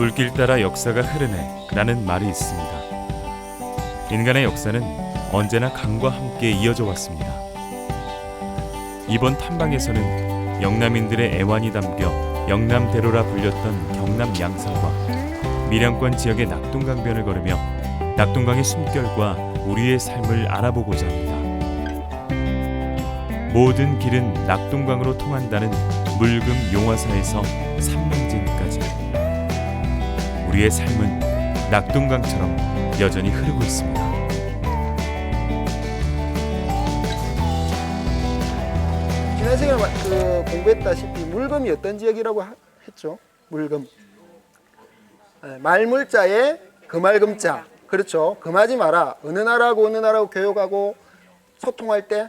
물길 따라 역사가 흐르네 라는 말이 있습니다. 인간의 역사는 언제나 강과 함께 이어져 왔습니다. 이번 탐방에서는 영남인들의 애환이 담겨 영남대로라 불렸던 경남 양산과 밀양권 지역의 낙동강변을 걸으며 낙동강의 숨결과 우리의 삶을 알아보고자 합니다. 모든 길은 낙동강으로 통한다는 물금 용화사에서 삼명진까지 우리의 삶은 낙동강처럼 여전히 흐르고 있습니다. 지난 시간에 공부했다시피 물금이 어떤 지역이라고 했죠? 물금. 말물자에 금알금자. 그렇죠. 금하지 마라. 어느 나라하고 교역하고 소통할 때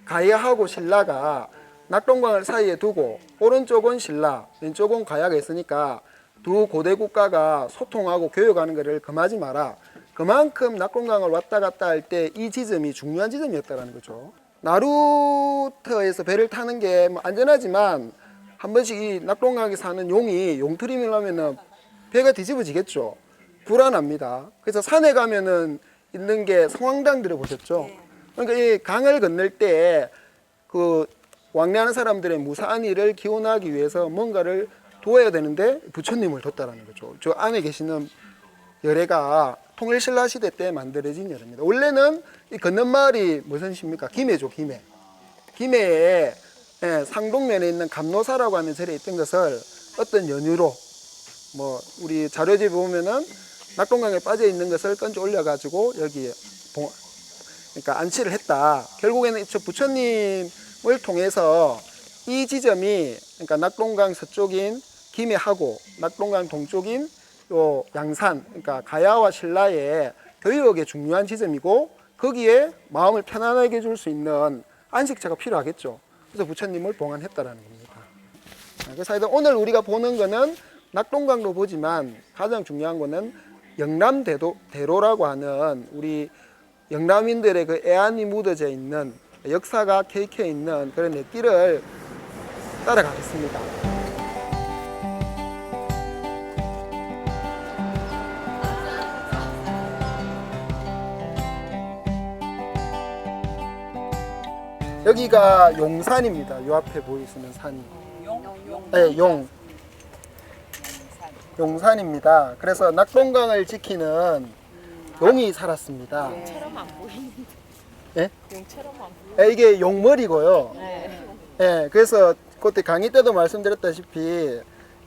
가야하고 신라가 낙동강을 사이에 두고 오른쪽은 신라, 왼쪽은 가야가 있으니까 두 고대 국가가 소통하고 교역하는 것을 금하지 마라. 그만큼 낙동강을 왔다 갔다 할 때 이 지점이 중요한 지점이었다는 거죠. 나루터에서 배를 타는 게 안전하지만 한 번씩 이 낙동강에 사는 용이 용트림을 하면은 배가 뒤집어지겠죠. 불안합니다. 그래서 산에 가면은 있는 게 성황당 들어보셨죠? 그러니까 이 강을 건널 때 그 왕래하는 사람들의 무사한 일을 기원하기 위해서 뭔가를 두어야 되는데 부처님을 뒀다라는 거죠. 저 안에 계시는 열애가 통일신라 시대 때 만들어진 열애입니다. 원래는 이 건넌 마을이 무슨 시입니까? 김해죠, 김해. 김해에 상동면에 있는 감노사라고 하는 절에 있던 것을 어떤 연유로 우리 자료집에 보면은 낙동강에 빠져 있는 것을 건져 올려가지고 여기에 그러니까 안치를 했다. 결국에는 저 부처님을 통해서 이 지점이 그러니까 낙동강 서쪽인 김해하고 낙동강 동쪽인 요 양산, 그러니까 가야와 신라의 교역의 중요한 지점이고 거기에 마음을 편안하게 해줄 수 있는 안식처가 필요하겠죠. 그래서 부처님을 봉안했다라는 겁니다. 그래서 하여튼 오늘 우리가 보는 거는 낙동강도 보지만 가장 중요한 거는 영남대로라고 하는 우리 영남인들의 그 애환이 묻어져 있는 역사가 캐익해 있는 그런 길을 따라가겠습니다. 여기가 용산입니다. 요 앞에 보이시는 산이. 네, 용산입니다. 그래서 낙동강을 지키는 용이 살았습니다. 용처럼 안 보이는데. 예? 용처럼 안 보이는데. 네, 이게 용머리고요. 네. 네, 그래서 그때 강의 때도 말씀드렸다시피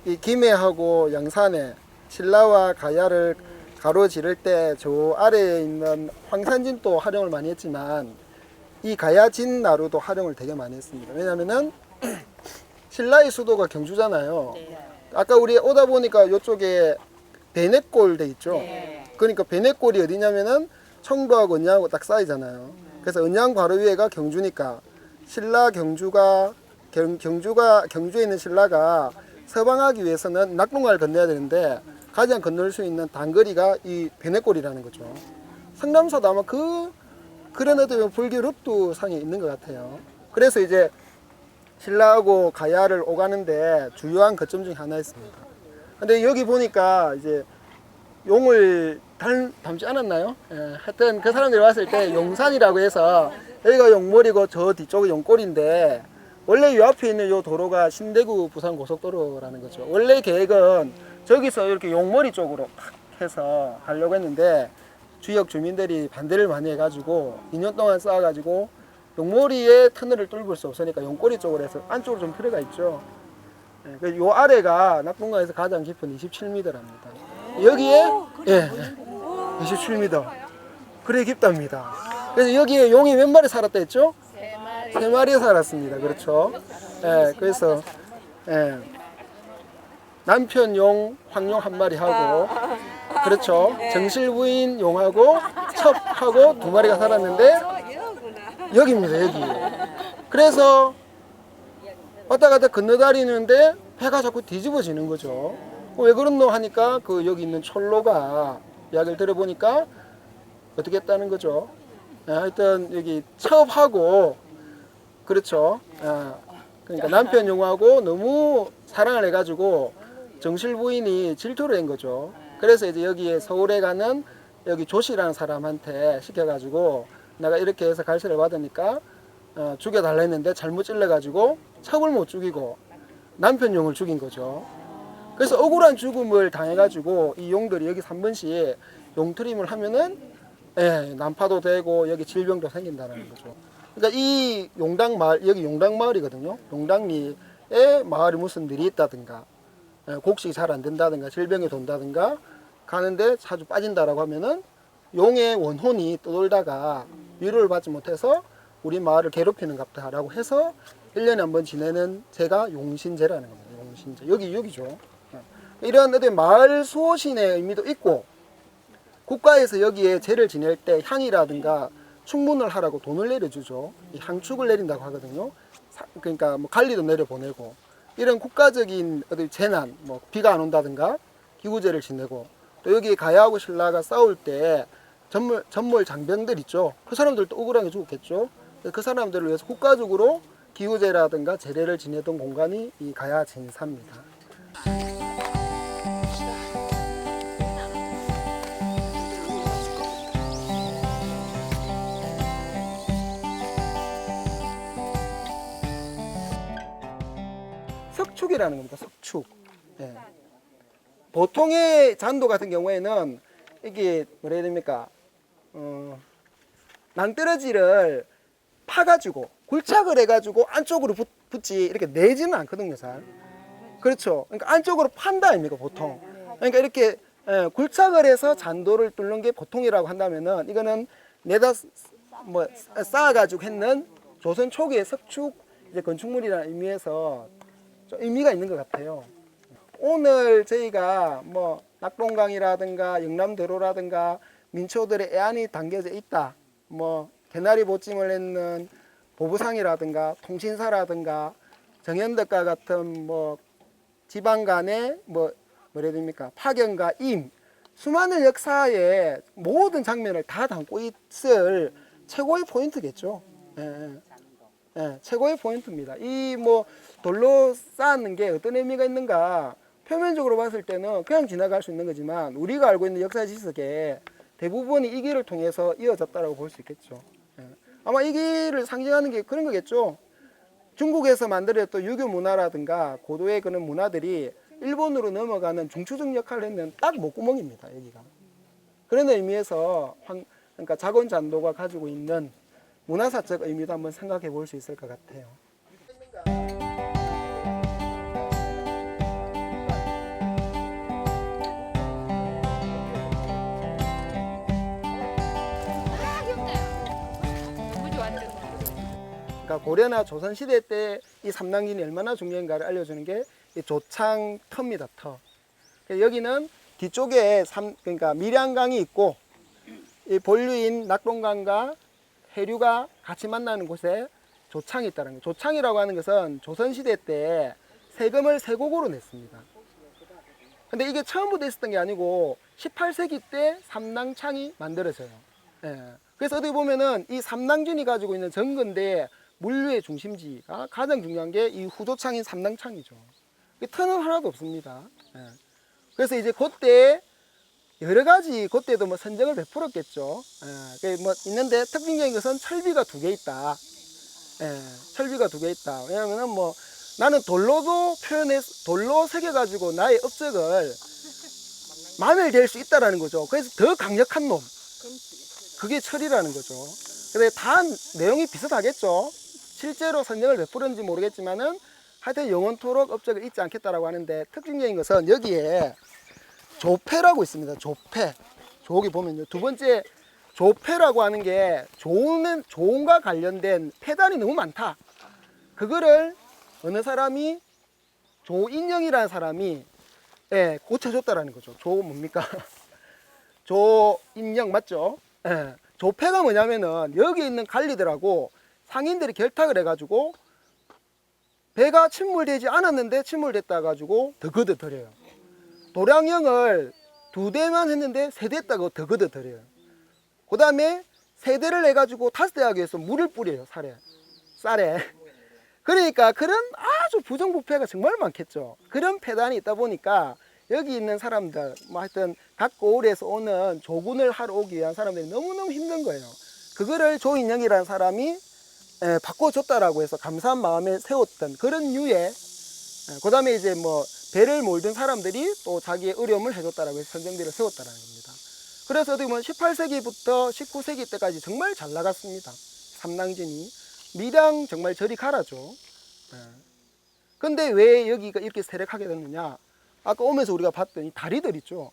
이 김해하고 양산에 신라와 가야를 가로지를 때 저 아래에 있는 황산진도 활용을 많이 했지만 이 가야진 나루도 활용을 되게 많이 했습니다. 왜냐하면은 신라의 수도가 경주잖아요. 네. 아까 우리 오다 보니까 이쪽에 베넷골 돼 있죠. 네. 그러니까 베넷골이 어디냐면은 청도하고 언양하고 딱 쌓이잖아요. 그래서 언양 바로 위에가 경주니까 신라 경주에 있는 신라가 서방하기 위해서는 낙동강을 건너야 되는데 가장 건널 수 있는 단거리가 이 베넷골이라는 거죠. 성남사도 아마 그런 어떤 불교 룩도 상에 있는 것 같아요. 그래서 이제 신라하고 가야를 오가는데 주요한 거점 중에 하나였습니다. 근데 여기 보니까 이제 용을 담지 않았나요? 하여튼 그 사람들이 왔을 때 용산이라고 해서 여기가 용머리고 저 뒤쪽이 용골인데 원래 이 앞에 있는 이 도로가 신대구 부산 고속도로라는 거죠. 원래 계획은 저기서 이렇게 용머리 쪽으로 탁 해서 하려고 했는데 주역 주민들이 반대를 많이 해가지고 2년 동안 쌓아가지고 용머리에 터널을 뚫을 수 없으니까 용꼬리 쪽으로 해서 안쪽으로 좀 들어가 있죠. 이 아래가 낙동강에서 가장 깊은 27m랍니다. 여기에 27m. 그래 깊답니다. 그래서 여기에 용이 몇 마리 살았다 했죠? 3마리 살았습니다. 그렇죠. 그래서 남편 용, 황용 1마리 하고 그렇죠. 정실부인 용하고 첩하고 2마리가 살았는데 여기입니다. 여기. 그래서 왔다 갔다 건너다니는데 배가 자꾸 뒤집어지는 거죠. 왜 그런노 하니까 여기 있는 철로가 이야기를 들어보니까 어떻게 했다는 거죠. 하여튼 여기 첩하고 그렇죠. 그러니까 남편 용하고 너무 사랑을 해가지고 정실 부인이 질투를 한 거죠. 그래서 이제 여기에 서울에 가는 여기 조씨라는 사람한테 시켜가지고 내가 이렇게 해서 갈세를 받으니까 죽여달라 했는데 잘못 찔러가지고 첩을 못 죽이고 남편 용을 죽인 거죠. 그래서 억울한 죽음을 당해가지고 이 용들이 여기 3번시에 용트림을 하면은 난파도 되고 여기 질병도 생긴다는 거죠. 그러니까 이 용당 마을, 여기 용당 마을이거든요. 용당리에 마을에 무슨 일이 있다든가 곡식이 잘 안 된다든가 질병이 돈다든가 가는데 자주 빠진다라고 하면은 용의 원혼이 떠돌다가 위로를 받지 못해서 우리 마을을 괴롭히는 갑다라고 해서 1년에 한 번 지내는 제가 용신제라는 겁니다. 용신제. 여기죠. 이런 어떤 마을 수호신의 의미도 있고 국가에서 여기에 제를 지낼 때 향이라든가 충문을 하라고 돈을 내려주죠. 이 향축을 내린다고 하거든요. 그러니까 뭐 관리도 내려보내고 이런 국가적인 어떤 재난, 뭐 비가 안 온다든가 기구제를 지내고 또 여기 가야하고 신라가 싸울 때 전몰 장병들 있죠. 그 사람들도 억울하게 죽었겠죠. 그 사람들을 위해서 국가적으로 기구제라든가 제례를 지내던 공간이 이 가야 진사입니다. 석축이라는 겁니다. 석축. 예. 보통의 잔도 같은 경우에는 이게 뭐라 해야 됩니까? 낭떠러지를 파가지고 굴착을 해가지고 안쪽으로 붙지 이렇게 내지는 않거든요, 잘. 그렇죠. 그러니까 안쪽으로 판다 아닙니까, 보통. 그러니까 이렇게 굴착을 해서 잔도를 뚫는 게 보통이라고 한다면은 이거는 내다 뭐 쌓아가지고 했는 조선 초기의 석축 이제 건축물이라는 의미에서 좀 의미가 있는 것 같아요. 오늘 저희가 뭐 낙동강이라든가 영남대로라든가 민초들의 애안이 담겨져 있다. 뭐 개나리 보찜을 했는 보부상이라든가 통신사라든가 정현덕과 같은 뭐 지방 간의 뭐라 해야 됩니까? 파견과 임 수많은 역사의 모든 장면을 다 담고 있을 최고의 포인트겠죠. 최고의 포인트입니다. 이 뭐 돌로 쌓는 게 어떤 의미가 있는가? 표면적으로 봤을 때는 그냥 지나갈 수 있는 거지만 우리가 알고 있는 역사 지식의 대부분이 이 길을 통해서 이어졌다고 볼 수 있겠죠. 아마 이 길을 상징하는 게 그런 거겠죠. 중국에서 만들어졌던 유교 문화라든가 고도의 그런 문화들이 일본으로 넘어가는 중추적 역할을 했는 딱 목구멍입니다. 여기가. 그런 의미에서 그러니까 자곤잔도가 가지고 있는 문화사적 의미도 한번 생각해 볼 수 있을 것 같아요. 그러니까 고려나 조선 시대 때 이 삼낭진이 얼마나 중요한가를 알려주는 게 이 조창 터입니다. 터. 여기는 뒤쪽에 그러니까 밀양강이 있고 이 본류인 낙동강과 해류가 같이 만나는 곳에 조창이 있다는 거예요. 조창이라고 하는 것은 조선 시대 때 세금을 세곡으로 냈습니다. 근데 이게 처음부터 있었던 게 아니고 18세기 때 삼낭창이 만들어져요. 그래서 어디 보면은 이 삼낭진이 가지고 있는 정근대의 물류의 중심지가 가장 중요한 게 이 후조창인 삼낭창이죠. 터는 하나도 없습니다. 그래서 이제 그때 여러 가지 그때도 뭐 선정을 베풀었겠죠. 뭐 있는데 특징적인 것은 철비가 2개 있다. 철비가 2개 있다. 왜냐하면은 뭐 나는 돌로도 돌로 새겨가지고 나의 업적을 만회될 수 있다라는 거죠. 그래서 더 강력한 놈. 그게 철이라는 거죠. 근데 다 내용이 비슷하겠죠. 실제로 선정을 베풀었는지 모르겠지만은 하여튼 영원토록 업적을 잊지 않겠다라고 하는데 특징적인 것은 여기에 조패라고 있습니다. 조패. 저기 보면요. 두 번째 조패라고 하는 게 조음과 관련된 패단이 너무 많다. 그거를 어느 사람이 조인영이라는 사람이 고쳐줬다라는 거죠. 조 뭡니까? 조인영 맞죠? 조패가 뭐냐면은 여기 있는 관리들하고 상인들이 결탁을 해가지고 배가 침몰되지 않았는데 침몰됐다 가지고 더 걷어들여요. 도량령을 2대만 했는데 3대 했다고 더 걷어들여요. 그 다음에 3대를 해가지고 5대 하기 위해서 물을 뿌려요. 쌀에. 그러니까 그런 아주 부정부패가 정말 많겠죠. 그런 폐단이 있다 보니까 여기 있는 사람들, 뭐 하여튼 각 고을에서 오는 조군을 하러 오기 위한 사람들이 너무너무 힘든 거예요. 그거를 조인영이라는 사람이 바꿔줬다라고 해서 감사한 마음에 세웠던 그런 유의, 그 다음에 이제 뭐 배를 몰던 사람들이 또 자기의 의료움을 해줬다라고 해서 선정대를 세웠다라는 겁니다. 그래서 어떻게 보면 18세기부터 19세기 때까지 정말 잘 나갔습니다. 삼낭진이. 밀양 정말 저리 가라죠. 근데 왜 여기가 이렇게 세력하게 됐느냐? 아까 오면서 우리가 봤던 이 다리들 있죠.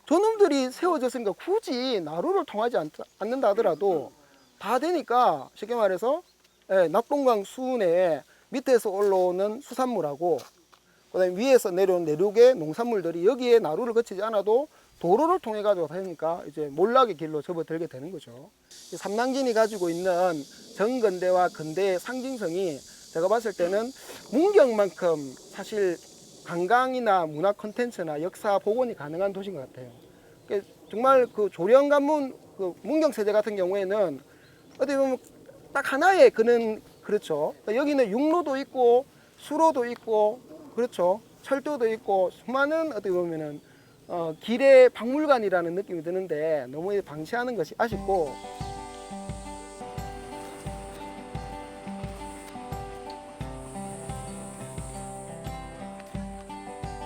저놈들이 세워졌으니까 굳이 나루를 통하지 않는다 하더라도 다 되니까 쉽게 말해서 낙동강 수운에 밑에서 올라오는 수산물하고 그다음에 위에서 내려온 내륙의 농산물들이 여기에 나루를 거치지 않아도 도로를 통해 가지고 다니니까 이제 몰락의 길로 접어들게 되는 거죠. 이 삼낭진이 가지고 있는 정근대와 근대의 상징성이 제가 봤을 때는 문경만큼 사실 관광이나 문화 콘텐츠나 역사 복원이 가능한 도시인 것 같아요. 정말 그 조령관문 그 문경 세제 같은 경우에는 어떻게 보면 딱 하나의 그는 그렇죠. 여기는 육로도 있고 수로도 있고 그렇죠. 철도도 있고 수많은 어떻게 보면은 길의 박물관이라는 느낌이 드는데 너무 방치하는 것이 아쉽고.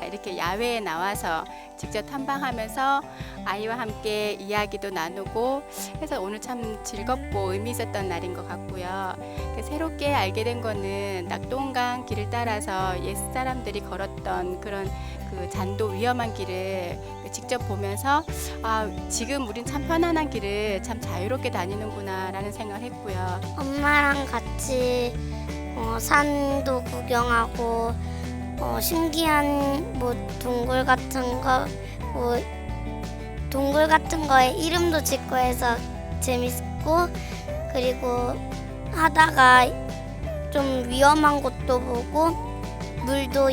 이렇게 야외에 나와서 직접 탐방하면서 아이와 함께 이야기도 나누고 해서 오늘 참 즐겁고 의미 있었던 날인 것 같고요. 새롭게 알게 된 거는 낙동강 길을 따라서 옛 사람들이 걸었던 그런 그 잔도 위험한 길을 직접 보면서 지금 우린 참 편안한 길을 참 자유롭게 다니는구나라는 생각을 했고요. 엄마랑 같이 산도 구경하고 신기한 뭐 동굴 같은 거에 이름도 짓고 해서 재밌고, 그리고 하다가 좀 위험한 곳도 보고 물도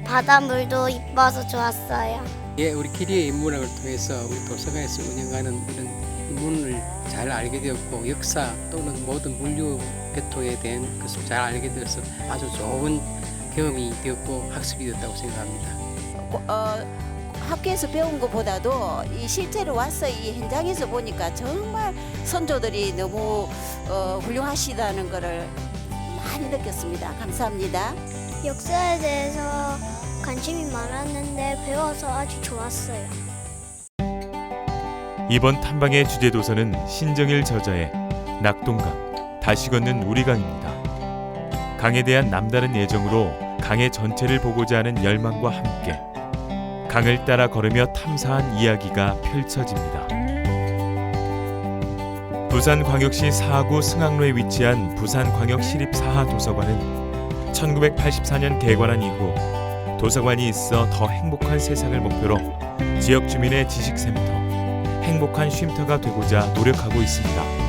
바닷물도 이뻐서 좋았어요. 예, 우리 기리의 인문학을 통해서 우리 도서관에서 운영하는 이런 인문을 잘 알게 되었고 역사 또는 모든 물류 계통에 대한 것을 잘 알게 되어서 아주 좋은 경험이 되었고 학습이 되었다고 생각합니다. 학교에서 배운 것보다도 이 실제로 와서 이 현장에서 보니까 정말 선조들이 너무 훌륭하시다는 것을 많이 느꼈습니다. 감사합니다. 역사에 대해서 관심이 많았는데 배워서 아주 좋았어요. 이번 탐방의 주제 도서는 신정일 저자의 낙동강 다시 걷는 우리강입니다. 강에 대한 남다른 애정으로 강의 전체를 보고자 하는 열망과 함께 강을 따라 걸으며 탐사한 이야기가 펼쳐집니다. 부산광역시 사하구 승학로에 위치한 부산광역시립사하도서관은 1984년 개관한 이후 도서관이 있어 더 행복한 세상을 목표로 지역 주민의 지식센터, 행복한 쉼터가 되고자 노력하고 있습니다.